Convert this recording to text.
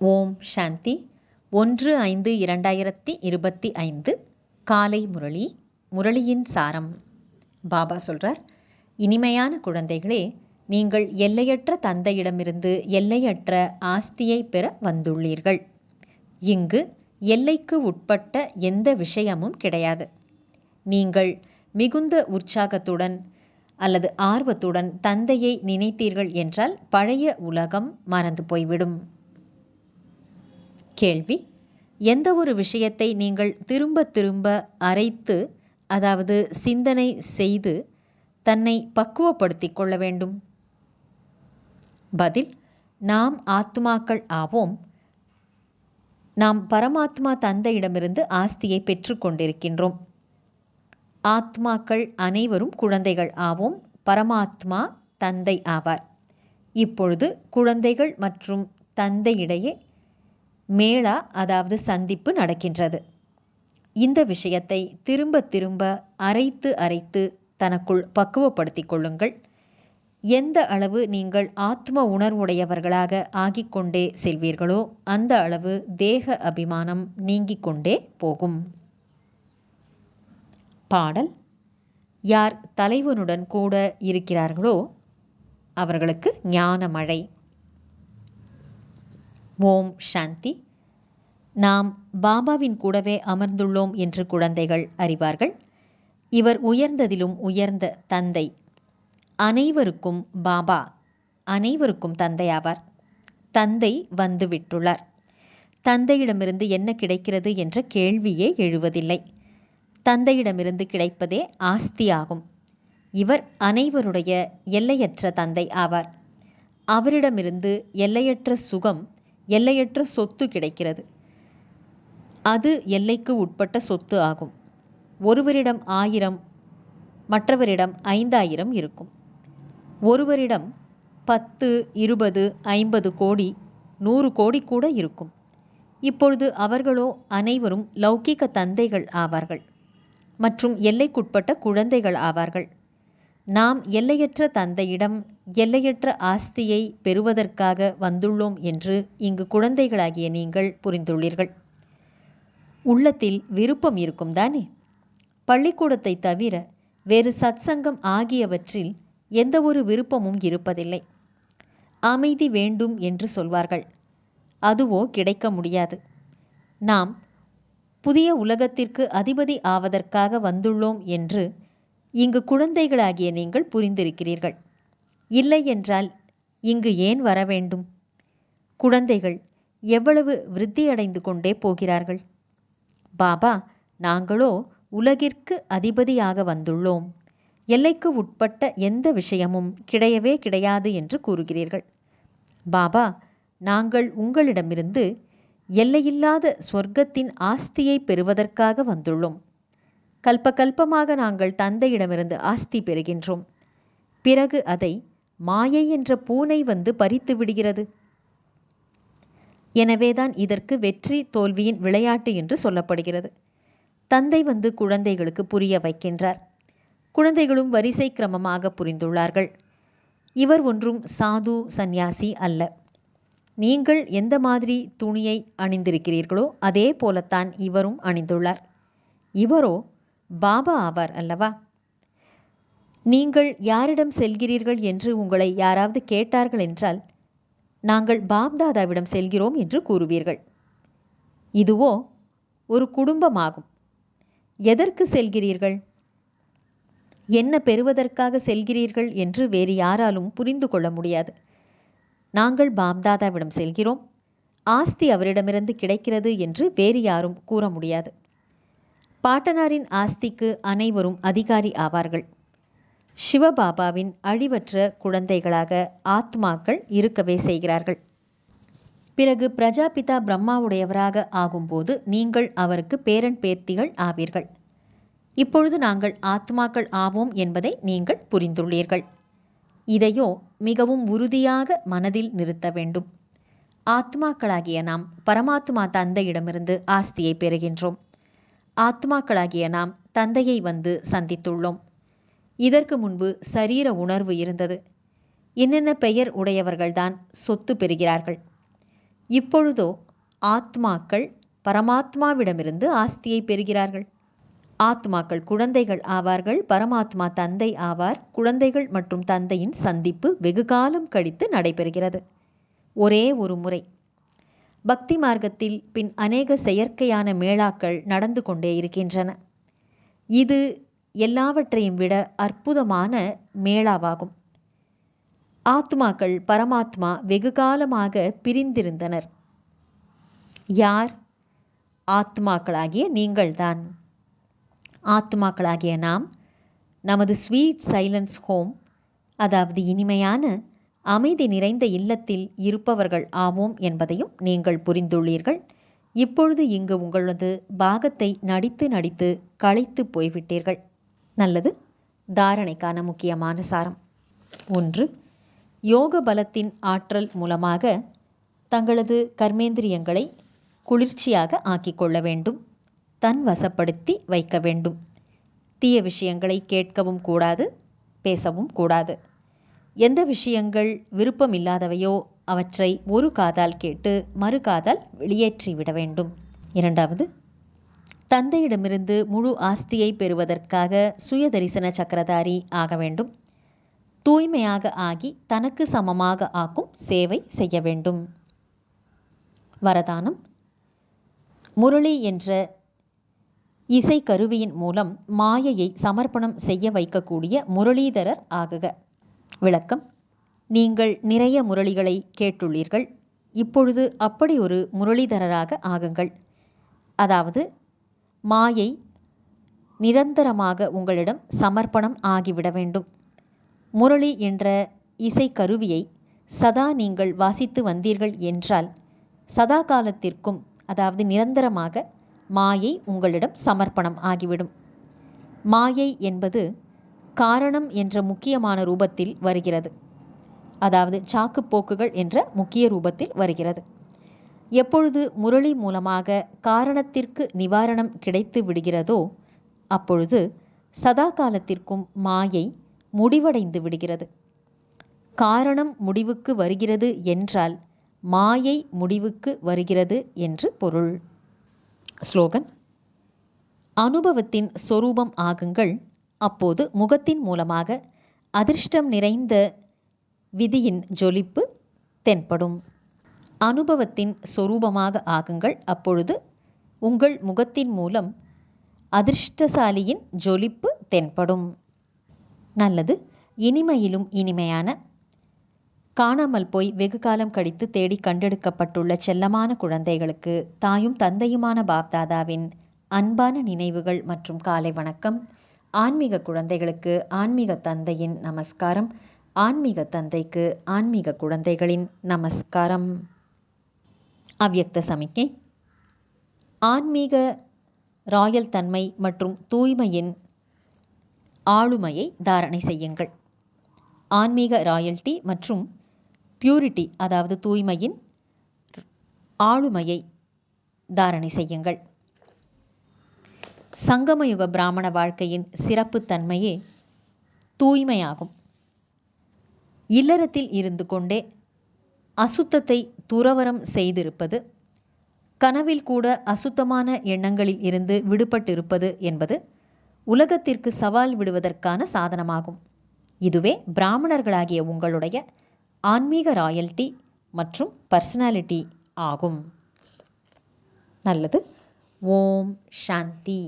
ஓம் சாந்தி 1-5-2025 காலை முரளியின் சாரம். பாபா சொல்கிறார், இனிமையான குழந்தைகளே, நீங்கள் எல்லையற்ற தந்தையிடமிருந்து எல்லையற்ற ஆஸ்தியை பெற வந்துள்ளீர்கள். இங்கு எல்லைக்கு உட்பட்ட எந்த விஷயமும் கிடையாது. நீங்கள் மிகுந்த உற்சாகத்துடன் அல்லது ஆர்வத்துடன் தந்தையை நினைத்தீர்கள் என்றால் பழைய உலகம் மறந்து போய்விடும். கேள்வி: எந்த ஒரு விஷயத்தை நீங்கள் திரும்ப திரும்ப அரைத்து, அதாவது சிந்தனை செய்து தன்னை பக்குவப்படுத்திக் கொள்ள வேண்டும்? பதில்: நாம் ஆத்மாக்கள் ஆவோம். நாம் பரமாத்மா தந்தையிடமிருந்து ஆஸ்தியை பெற்று கொண்டிருக்கின்றோம். ஆத்மாக்கள் அனைவரும் குழந்தைகள் ஆவோம். பரமாத்மா தந்தை ஆவார். இப்பொழுது குழந்தைகள் மற்றும் தந்தையிடையே மேளா, அதாவது சந்திப்பு நடக்கின்றது. இந்த விஷயத்தை திரும்ப திரும்ப அரைத்து தனக்குள் பக்குவப்படுத்திக் கொள்ளுங்கள். எந்த அளவு நீங்கள் ஆத்ம உணர்வுடையவர்களாக ஆகிக்கொண்டே செல்வீர்களோ அந்த அளவு தேக அபிமானம் நீங்கிக் கொண்டே போகும். பாடல்: யார் தலைவனுடன் கூட இருக்கிறார்களோ அவர்களுக்கு ஞான மழை. ஓம் சாந்தி. நாம் பாபாவின் கூடவே அமர்ந்துள்ளோம் என்று குழந்தைகள் அறிவார்கள். இவர் உயர்ந்ததிலும் உயர்ந்த தந்தை. அனைவருக்கும் பாபா, அனைவருக்கும் தந்தையாவார். தந்தை வந்து விட்டுள்ளார். தந்தையிடமிருந்து என்ன கிடைக்கிறது என்ற கேள்வியே எழுவதில்லை. தந்தையிடமிருந்து கிடைப்பதே ஆஸ்தியாகும். இவர் அனைவருடைய எல்லையற்ற தந்தை ஆவார். அவரிடமிருந்து எல்லையற்ற சுகம், எல்லையற்ற சொத்து கிடைக்கிறது. அது எல்லைக்கு உட்பட்ட சொத்து ஆகும். ஒருவரிடம் 1000, மற்றவரிடம் 5000 இருக்கும். ஒருவரிடம் 10, 20, 50 கோடி, 100 கோடி கூட இருக்கும். இப்பொழுது அவர்களோ அனைவரும் லௌகிக தந்தைகள் ஆவார்கள் மற்றும் எல்லைக்குட்பட்ட குழந்தைகள் ஆவார்கள். நாம் எல்லையற்ற தந்தையிடம் எல்லையற்ற ஆஸ்தியை பெறுவதற்காக வந்துள்ளோம் என்று இங்கு குழந்தைகளாகிய நீங்கள் புரிந்துள்ளீர்கள். உள்ளத்தில் விருப்பம் இருக்கும் தானே? பள்ளிக்கூடத்தை தவிர வேறு சத்சங்கம் ஆகியவற்றில் எந்த ஒரு விருப்பமும் இருப்பதில்லை. அமைதி வேண்டும் என்று சொல்வார்கள். அதுவோ கிடைக்க முடியாது. நாம் புதிய உலகத்திற்கு அதிபதி ஆவதற்காக வந்துள்ளோம் என்று இங்கு குழந்தைகளாகிய நீங்கள் புரிந்திருக்கிறீர்கள். இல்லை என்றால் இங்கு ஏன் வர வேண்டும்? குழந்தைகள் எவ்வளவு விருத்தியடைந்து கொண்டே போகிறார்கள். பாபா, நாங்களோ உலகிற்கு அதிபதியாக வந்துள்ளோம். எல்லைக்கு உட்பட்ட எந்த விஷயமும் கிடையவே கிடையாது என்று கூறுகிறீர்கள். பாபா, நாங்கள் உங்களிடமிருந்து எல்லையில்லாத சொர்க்கத்தின் ஆஸ்தியை பெறுவதற்காக வந்துள்ளோம். கல்பகல்பமாக நாங்கள் தந்தையிடமிருந்து ஆஸ்தி பெறுகின்றோம். பிறகு அதை மாயை என்ற பூனை வந்து பறித்து விடுகிறது. எனவேதான் இதற்கு வெற்றி தோல்வியின் விளையாட்டு என்று சொல்லப்படுகிறது. தந்தை வந்து குழந்தைகளுக்கு புரிய வைக்கின்றார். குழந்தைகளும் வரிசை கிரமமாக புரிந்துள்ளார்கள். இவர் ஒன்றும் சாது சந்நியாசி அல்ல. நீங்கள் எந்த மாதிரி துணியை அணிந்திருக்கிறீர்களோ அதே போலத்தான் இவரும் அணிந்துள்ளார். இவரோ பாபா ஆவார் அல்லவா? நீங்கள் யாரிடம் செல்கிறீர்கள் என்று உங்களை யாராவது கேட்டார்கள் என்றால், நாங்கள் பாப்தாதாவிடம் செல்கிறோம் என்று கூறுவீர்கள். இதுவோ ஒரு குடும்பமாகும். எதற்கு செல்கிறீர்கள், என்ன பெறுவதற்காக செல்கிறீர்கள் என்று வேறு யாராலும் புரிந்து கொள்ள முடியாது. நாங்கள் பாப்தாதாவிடம் செல்கிறோம், ஆஸ்தி அவரிடமிருந்து கிடைக்கிறது என்று வேறு யாரும் கூற முடியாது. பாட்டனாரின் ஆஸ்திக்கு அனைவரும் அதிகாரி ஆவார்கள். சிவபாபாவின் அழிவற்ற குழந்தைகளாக ஆத்மாக்கள் இருக்கவே செய்கிறார்கள். பிறகு பிரஜாபிதா பிரம்மாவுடையவராக ஆகும்போது நீங்கள் அவருக்கு பேரன் பேத்திகள் ஆவீர்கள். இப்பொழுது நாங்கள் ஆத்மாக்கள் ஆவோம் என்பதை நீங்கள் புரிந்துள்ளீர்கள். இதையோ மிகவும் உறுதியாக மனதில் நிறுத்த வேண்டும். ஆத்மாக்களாகிய நாம் பரமாத்மா தந்தையிடமிருந்து ஆஸ்தியை பெறுகின்றோம். ஆத்மாக்களாகிய நாம் தந்தையை வந்து சந்தித்துள்ளோம். இதற்கு முன்பு சரீர உணர்வு இருந்தது. என்னென்ன பெயர் உடையவர்கள்தான் சொத்து பெறுகிறார்கள். இப்பொழுதோ ஆத்மாக்கள் பரமாத்மாவிடமிருந்து ஆஸ்தியை பெறுகிறார்கள். ஆத்மாக்கள் குழந்தைகள் ஆவார்கள். பரமாத்மா தந்தை ஆவார். குழந்தைகள் மற்றும் தந்தையின் சந்திப்பு வெகு காலம் கழித்து நடைபெறுகிறது. ஒரே ஒரு முறை. பக்தி மார்க்கத்தில் பின் அநேக செயற்கையான மேளாக்கள் நடந்து கொண்டே இருக்கின்றன. இது எல்லாவற்றையும் விட அற்புதமான மேளாவாகும். ஆத்மாக்கள் பரமாத்மா வெகு காலமாக பிரிந்திருந்தனர். யார்? ஆத்மாக்களாகிய நீங்கள்தான். ஆத்மாக்களாகிய நாம் நமது ஸ்வீட் சைலன்ஸ் ஹோம், அதாவது இனிமையான அமைதி நிறைந்த இல்லத்தில் இருப்பவர்கள் ஆவோம் என்பதையும் நீங்கள் புரிந்துள்ளீர்கள். இப்பொழுது இங்கு உங்களது பாகத்தை நடித்து நடித்து களைத்து போய்விட்டீர்கள். நல்லது. தாரணைக்கான முக்கியமான சாரம். 1. யோக பலத்தின் ஆற்றல் மூலமாக தங்களது கர்மேந்திரியங்களை குளிர்ச்சியாக ஆக்கிக்கொள்ள வேண்டும். தன் வசப்படுத்தி வைக்க வேண்டும். தீய விஷயங்களை கேட்கவும் கூடாது, பேசவும் கூடாது. எந்த விஷயங்கள் விருப்பமில்லாதவையோ அவற்றை ஒரு காதால் கேட்டு மறு காதால் வெளியேற்றிவிட வேண்டும். 2. தந்தையிடமிருந்து முழு ஆஸ்தியை பெறுவதற்காக சுய தரிசன சக்கரதாரி ஆக வேண்டும். தூய்மையாக ஆகி தனக்கு சமமாக ஆக்கும் சேவை செய்ய வேண்டும். வரதானம். முரளி என்ற இசைக்கருவியின் மூலம் மாயையை சமர்ப்பணம் செய்ய வைக்கக்கூடிய முரளிதரர் ஆகுக. விளக்கம். நீங்கள் நிறைய முரளிகளை கேட்டுள்ளீர்கள். இப்பொழுது அப்படி ஒரு முரளிதரராக ஆகுங்கள். அதாவது மாயை நிரந்தரமாக உங்களிடம் சமர்ப்பணம் ஆகிவிட வேண்டும். முரளி என்ற இசைக்கருவியை சதா நீங்கள் வாசித்து வந்தீர்கள் என்றால் சதா காலத்திற்கும், அதாவது நிரந்தரமாக மாயை உங்களிடம் சமர்ப்பணம் ஆகிவிடும். மாயை என்பது காரணம் என்ற முக்கியமான ரூபத்தில் வருகிறது. அதாவது சாக்குப்போக்குகள் என்ற முக்கிய ரூபத்தில் வருகிறது. எப்பொழுது முரளி மூலமாக காரணத்திற்கு நிவாரணம் கிடைத்து விடுகிறதோ அப்பொழுது சதா காலத்திற்கும் மாயை முடிவடைந்து விடுகிறது. காரணம் முடிவுக்கு வருகிறது என்றால் மாயை முடிவுக்கு வருகிறது என்று பொருள். ஸ்லோகன். அனுபவத்தின் சொரூபம் ஆகுங்கள். அப்போது முகத்தின் மூலமாக அதிர்ஷ்டம் நிறைந்த விதியின் ஜொலிப்பு தென்படும். அனுபவத்தின் சொரூபமாக ஆகுங்கள். அப்பொழுது உங்கள் முகத்தின் மூலம் அதிர்ஷ்டசாலியின் ஜொலிப்பு தென்படும். நல்லது. இனிமையிலும் இனிமையான, காணாமல் போய் வெகு காலம் கழித்து தேடி கண்டெடுக்கப்பட்டுள்ள செல்லமான குழந்தைகளுக்கு தாயும் தந்தையுமான பாப்தாதாவின் அன்பான நினைவுகள் மற்றும் காலை வணக்கம். ஆன்மீக குழந்தைகளுக்கு ஆன்மீக தந்தையின் நமஸ்காரம். ஆன்மீக தந்தைக்கு ஆன்மீக குழந்தைகளின் நமஸ்காரம். அவ்யக்த சமிக்கை. ஆன்மீக ராயல் தன்மை மற்றும் தூய்மையின் ஆளுமையை தாரணை செய்யுங்கள். ஆன்மீக ராயல்டி மற்றும் பியூரிட்டி, அதாவது தூய்மையின் ஆளுமையை தாரணை செய்யுங்கள். சங்கமயுக பிராமண வாழ்க்கையின் சிறப்பு தன்மையே தூய்மையாகும். இல்லறத்தில் இருந்து கொண்டே அசுத்தத்தை துறவரம் செய்திருப்பது, கனவில் கூட அசுத்தமான எண்ணங்களில் இருந்து விடுபட்டிருப்பது என்பது உலகத்திற்கு சவால் விடுவதற்கான சாதனமாகும். இதுவே பிராமணர்களாகிய உங்களுடைய ஆன்மீக ராயல்டி மற்றும் பர்சனாலிட்டி ஆகும். நல்லது. ஓம் சாந்தி.